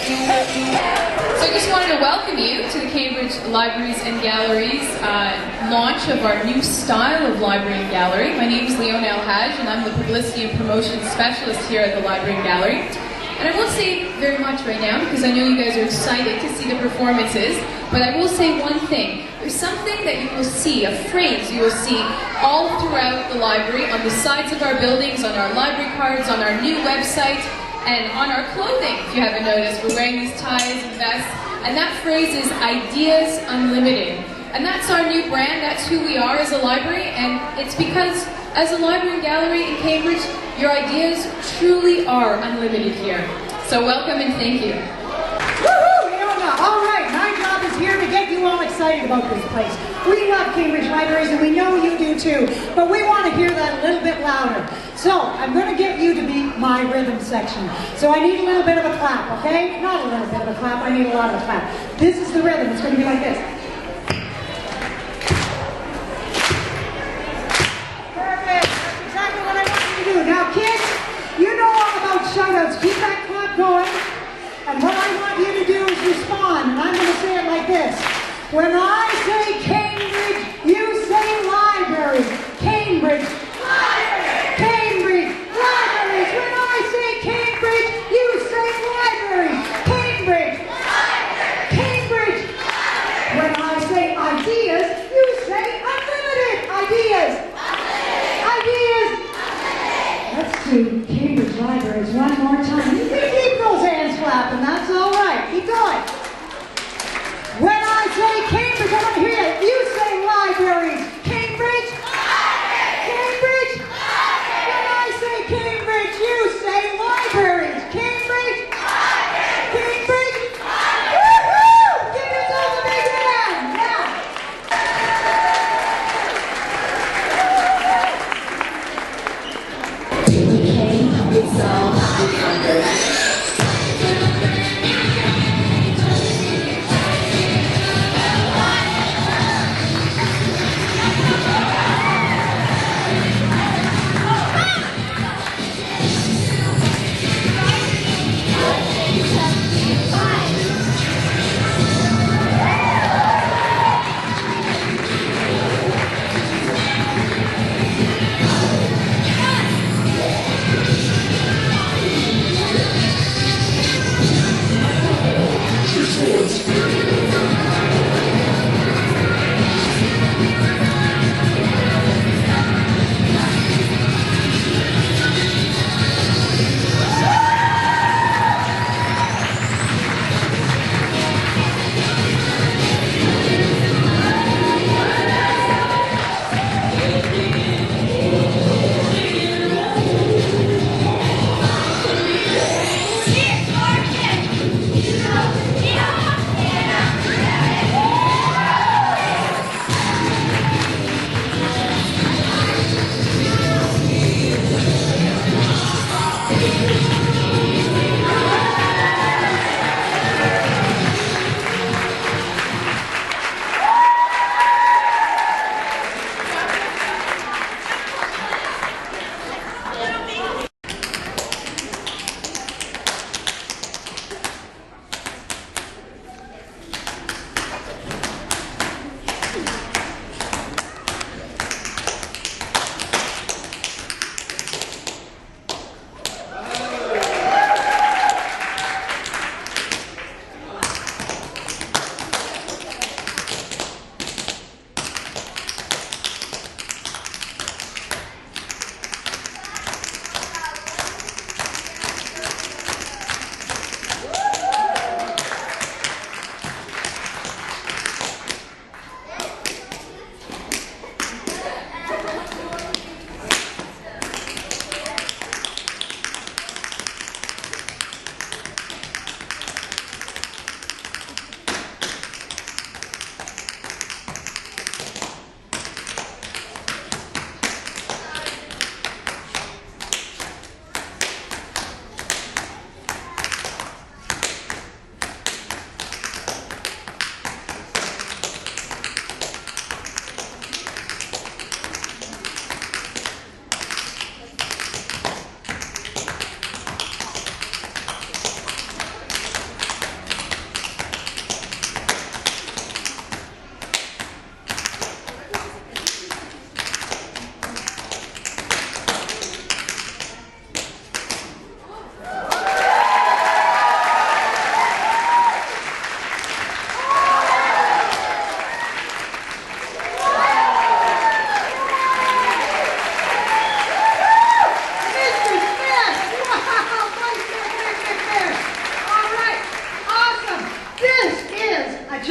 So I just wanted to welcome you to the Cambridge Libraries and Galleries launch of our new style of library and gallery. My name is El-Hage, and I'm the Publicity and Promotion Specialist here at the Library and Gallery. And I won't say very much right now because I know you guys are excited to see the performances, but I will say one thing. There's something that you will see, a phrase you will see all throughout the library, on the sides of our buildings, on our library cards, on our new website, and on our clothing. If you haven't noticed, we're wearing these ties and vests, and that phrase is Ideas Unlimited. And that's our new brand, that's who we are as a library, and it's because as a library and gallery in Cambridge, your ideas truly are unlimited here. So welcome and thank you. Woohoo! All right, my job is here to get you all excited about this place. We love Cambridge Libraries, and we know you do too, but we want to hear that a little bit louder. So I'm going to get you to be my rhythm section. So I need a little bit of a clap, okay? Not a little bit of a clap, I need a lot of a clap. This is the rhythm, it's going to be like this. Perfect, that's exactly what I want you to do. Now kids, you know all about shout-outs. Keep that clap going. And what I want you to do is respond, and I'm going to say it like this. When I say Cambridge, you say library. Cambridge, library. Cambridge, libraries. When I say Cambridge, you say library. Cambridge, library. Cambridge, library. When I say ideas, you say unlimited. Ideas. Unlimited. Ideas. Unlimited. Let's do Cambridge Libraries one more time. You can keep those hands clapping, that's all right. Keep going. When I say Cambridge, I want to hear it. You say libraries. Cambridge. Library. Cambridge. Library. When I say Cambridge, you say libraries. Cambridge. Library. Cambridge. Library. Woohoo! Give yourselves a big hand. Now. It's all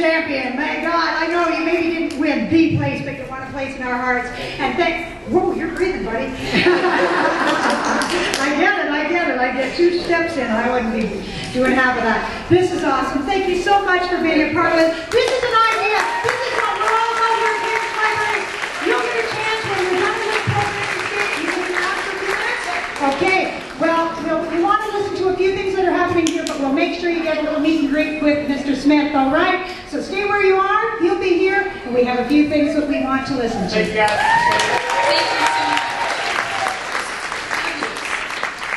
champion. My God, I know you maybe didn't win the place, but you won a place in our hearts. And whoa, you're breathing, buddy. I get it. I get 2 steps in. I wouldn't be doing half of that. This is awesome. Thank you so much for being a part of this. This is an idea. This is what we're all about here at Cambridge Library. You'll get a chance when we're done with this program to stay. You can ask for a few minutes. Okay. Well, we want to listen to a few things that are happening here, but we'll make sure you get a little meet and greet with Mr. Smith, all right? So stay where you are. He'll be here, and we have a few things that we want to listen to. Thank you, guys. Thank you so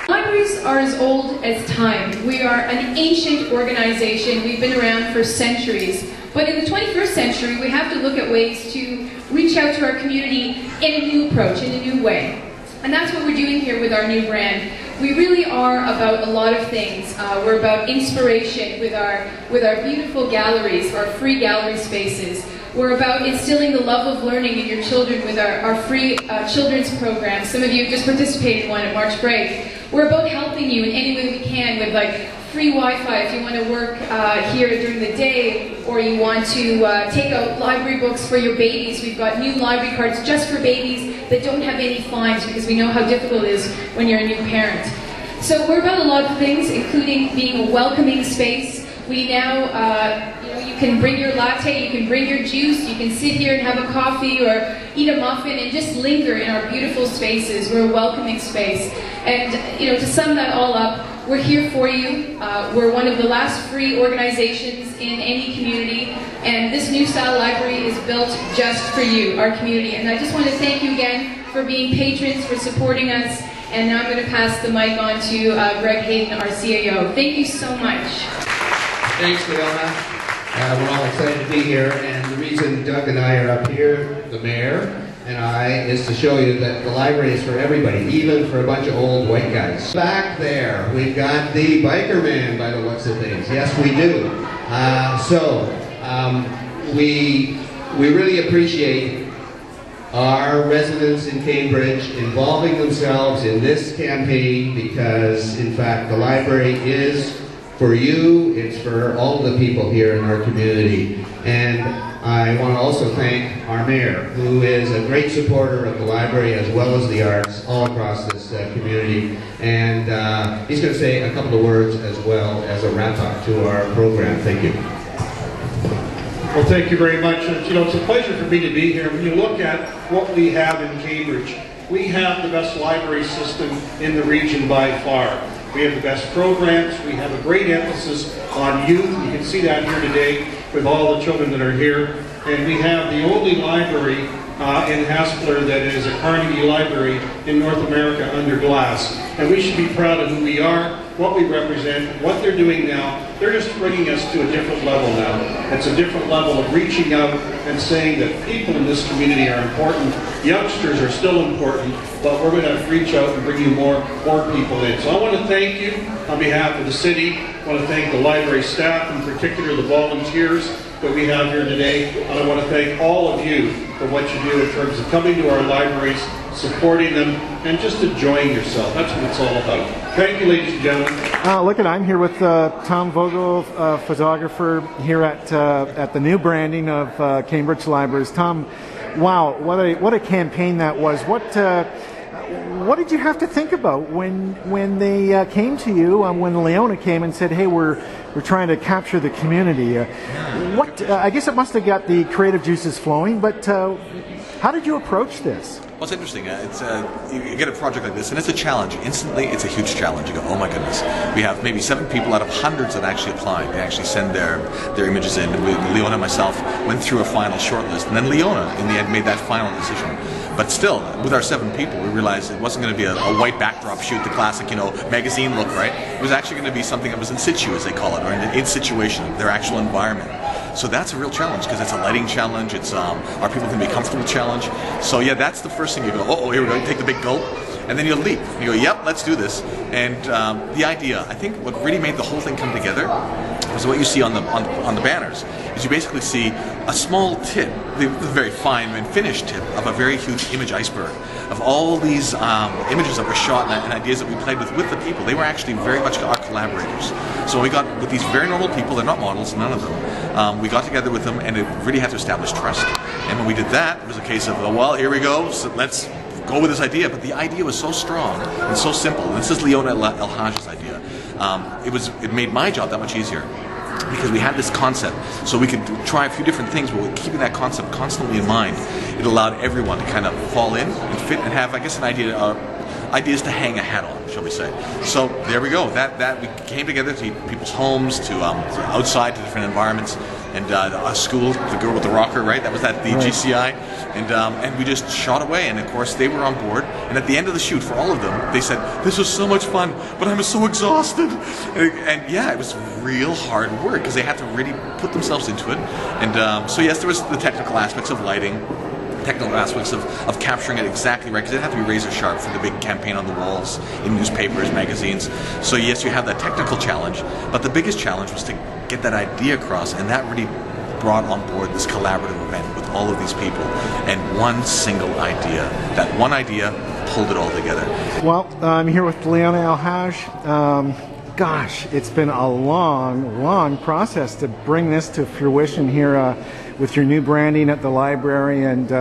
much. Libraries are as old as time. We are an ancient organization. We've been around for centuries. But in the 21st century, we have to look at ways to reach out to our community in a new approach, in a new way. And that's what we're doing here with our new brand. We really are about a lot of things. We're about inspiration with our beautiful galleries, our free gallery spaces. We're about instilling the love of learning in your children with our free children's programs. Some of you just participated in one at March break. We're about helping you in any way we can with like free Wi-Fi if you want to work here during the day, or you want to take out library books for your babies. We've got new library cards just for babies that don't have any fines, because we know how difficult it is when you're a new parent. So we're about a lot of things, including being a welcoming space. We now, you can bring your latte, you can bring your juice, you can sit here and have a coffee or eat a muffin and just linger in our beautiful spaces. We're a welcoming space. And to sum that all up, we're here for you. We're one of the last free organizations in any community, and this new style library is built just for you, our community. And I just want to thank you again for being patrons, for supporting us. And now I'm going to pass the mic on to Greg Hayden, our CAO. Thank you so much. Thanks, Leona. We're all excited to be here, and the reason Doug and I are up here, the mayor and I, is to show you that the library is for everybody, even for a bunch of old white guys. Back there, we've got the biker man, by the looks of things. Yes, we do. We really appreciate our residents in Cambridge involving themselves in this campaign, because, in fact, the library is for you, it's for all the people here in our community. And I want to also thank our mayor, who is a great supporter of the library as well as the arts all across this community. And he's going to say a couple of words as well as a wrap-up to our program. Thank you. Well, thank you very much. It's a pleasure for me to be here. When you look at what we have in Cambridge, we have the best library system in the region by far. We have the best programs. We have a great emphasis on youth. You can see that here today with all the children that are here. And we have the only library in Haspler that is a Carnegie Library in North America under glass. And we should be proud of who we are, what we represent, what they're doing now. They're just bringing us to a different level now. It's a different level of reaching out and saying that people in this community are important. Youngsters are still important, but we're going to reach out and bring you more people in. So I want to thank you on behalf of the city. I want to thank the library staff, in particular the volunteers that we have here today. And I want to thank all of you for what you do in terms of coming to our libraries, supporting them, and just enjoying yourself. That's what it's all about. Thank you, ladies and gentlemen. I'm here with Tom Vogel, photographer here at the new branding of Cambridge Libraries. Tom, wow, what a campaign that was. What did you have to think about when they came to you, when Leona came and said, hey, we're trying to capture the community? I guess it must have got the creative juices flowing, but how did you approach this? Well, it's interesting. You get a project like this, and it's a challenge. Instantly, it's a huge challenge. You go, oh my goodness. We have maybe 7 people out of hundreds that actually applied. They actually send their images in. Leona and myself went through a final shortlist, and then Leona, in the end, made that final decision. But still, with our 7 people, we realized it wasn't going to be a white backdrop shoot, the classic, magazine look, right? It was actually going to be something that was in situ, as they call it, or in situation, their actual environment. So that's a real challenge, because it's a lighting challenge, it's are people going to be comfortable challenge. So yeah, that's the first thing you go, oh, here we go, you take the big gulp, and then you leap. You go, yep, let's do this. And the idea, I think what really made the whole thing come together So what you see on the banners is you basically see a small tip, the very fine and finished tip of a very huge image iceberg of all these images that were shot and ideas that we played with the people. They were actually very much our collaborators. So we got with these very normal people, they're not models, none of them. We got together with them and it really had to establish trust. And when we did that, it was a case of, well, here we go, so let's go with this idea. But the idea was so strong and so simple. And this is Leona El-Hage's idea. It made my job that much easier, because we had this concept, so we could try a few different things, but with keeping that concept constantly in mind, it allowed everyone to kind of fall in and fit and have, I guess, an idea, ideas to hang a hat on, shall we say. So there we go. That we came together to people's homes, to outside, to different environments, and a school, the girl with the rocker, right? That was the GCI, and we just shot away. And of course, they were on board. And at the end of the shoot, for all of them, they said, "This was so much fun, but I'm so exhausted." And yeah, it was real hard work because they had to really put themselves into it. And so yes, there was the technical aspects of lighting, technical aspects of capturing it exactly right, because it had to be razor sharp for the big campaign on the walls in newspapers, magazines. So yes, you have that technical challenge, but the biggest challenge was to get that idea across, and that really brought on board this collaborative event with all of these people, and one single idea. That one idea pulled it all together. Well, I'm here with Leona El-Hage. Gosh, it's been a long process to bring this to fruition here with your new branding at the library, and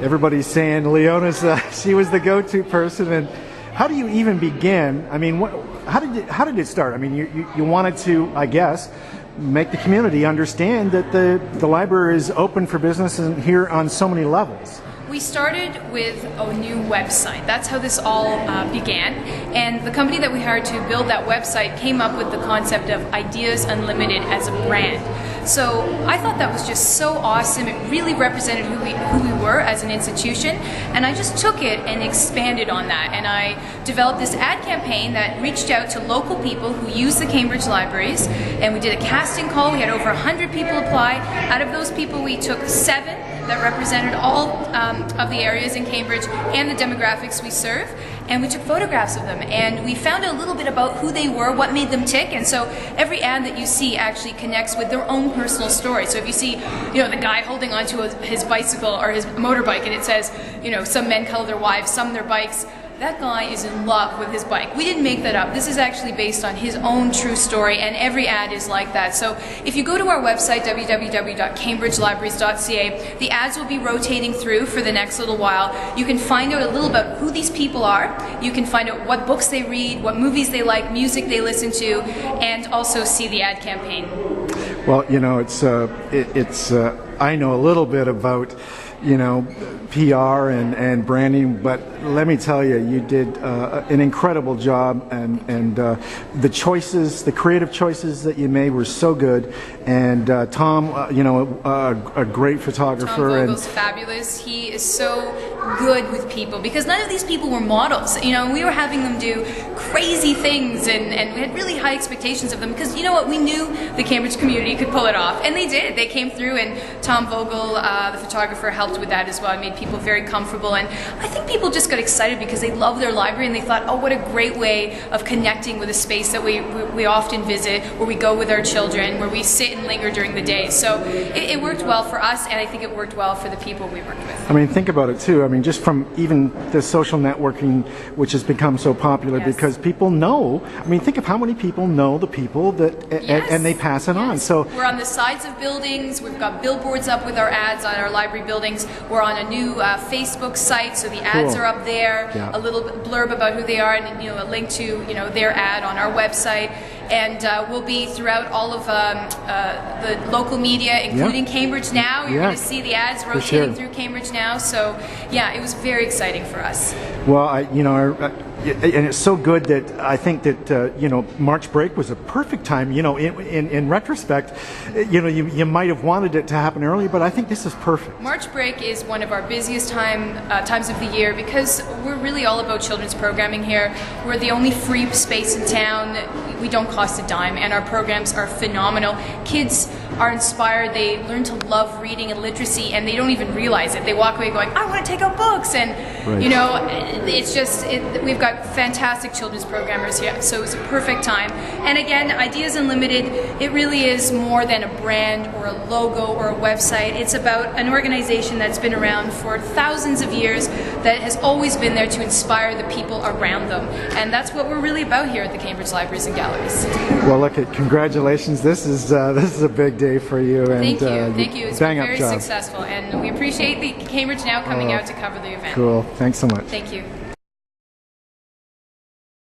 everybody's saying Leona's she was the go-to person. And how do you even begin? I mean, how did it start? I mean, you wanted to, I guess, make the community understand that the library is open for business and here on so many levels. We started with a new website. That's how this all began. And the company that we hired to build that website came up with the concept of Ideas Unlimited as a brand. So I thought that was just so awesome. It really represented who we were as an institution. And I just took it and expanded on that. And I developed this ad campaign that reached out to local people who use the Cambridge libraries. And we did a casting call. We had over 100 people apply. Out of those people, we took 7 that represented all of the areas in Cambridge and the demographics we serve, and we took photographs of them, and we found out a little bit about who they were, what made them tick. And so every ad that you see actually connects with their own personal story. So if you see, the guy holding onto his bicycle or his motorbike, and it says, some men cuddle their wives, some their bikes, that guy is in love with his bike. We didn't make that up. This is actually based on his own true story, and every ad is like that. So if you go to our website, www.cambridgelibraries.ca, the ads will be rotating through for the next little while. You can find out a little about who these people are. You can find out what books they read, what movies they like, music they listen to, and also see the ad campaign. Well, it's I know a little bit about PR and branding, but let me tell you, you did an incredible job, and the choices, the creative choices that you made were so good. And Tom, a great photographer. Tom Vogel's fabulous. He is so good with people, because none of these people were models. We were having them do crazy things, and we had really high expectations of them, because we knew the Cambridge community could pull it off, and they did. They came through, and Tom Vogel, the photographer, helped with that as well. It made people very comfortable, and I think people just got excited because they love their library, and they thought, oh, what a great way of connecting with a space that we often visit, where we go with our children, where we sit and linger during the day. So it worked well for us, and I think it worked well for the people we worked with. I mean, think about it too. I mean, just from even the social networking, which has become so popular, yes, because people know. I mean, think of how many people know the people that, yes, and they pass it on. So we're on the sides of buildings. We've got billboards up with our ads on our library buildings. We're on a new Facebook site, so the ads cool. are up there. Yeah. A little blurb about who they are, and a link to their ad on our website. And we'll be throughout all of the local media, including Cambridge Now. You're going to see the ads rotating through Cambridge Now. So yeah, it was very exciting for us. Well, and it's so good that I think that March break was a perfect time. In retrospect, you might have wanted it to happen earlier, but I think this is perfect. March break is one of our busiest times of the year, because we're really all about children's programming here. We're the only free space in town. We don't cost a dime, and our programs are phenomenal. Kids are inspired, they learn to love reading and literacy, and they don't even realize it. They walk away going, I want to take out books, and you know, it's just, we've got fantastic children's programmers here, so it's a perfect time. And again, Ideas Unlimited, it really is more than a brand or a logo or a website. It's about an organization that's been around for thousands of years, that has always been there to inspire the people around them. And that's what we're really about here at the Cambridge Libraries and Galleries. Well, look, congratulations. This is a big day for you. And, thank you. It's been very successful, and we appreciate the Cambridge Now coming out to cover the event. Cool. Thanks so much. Thank you.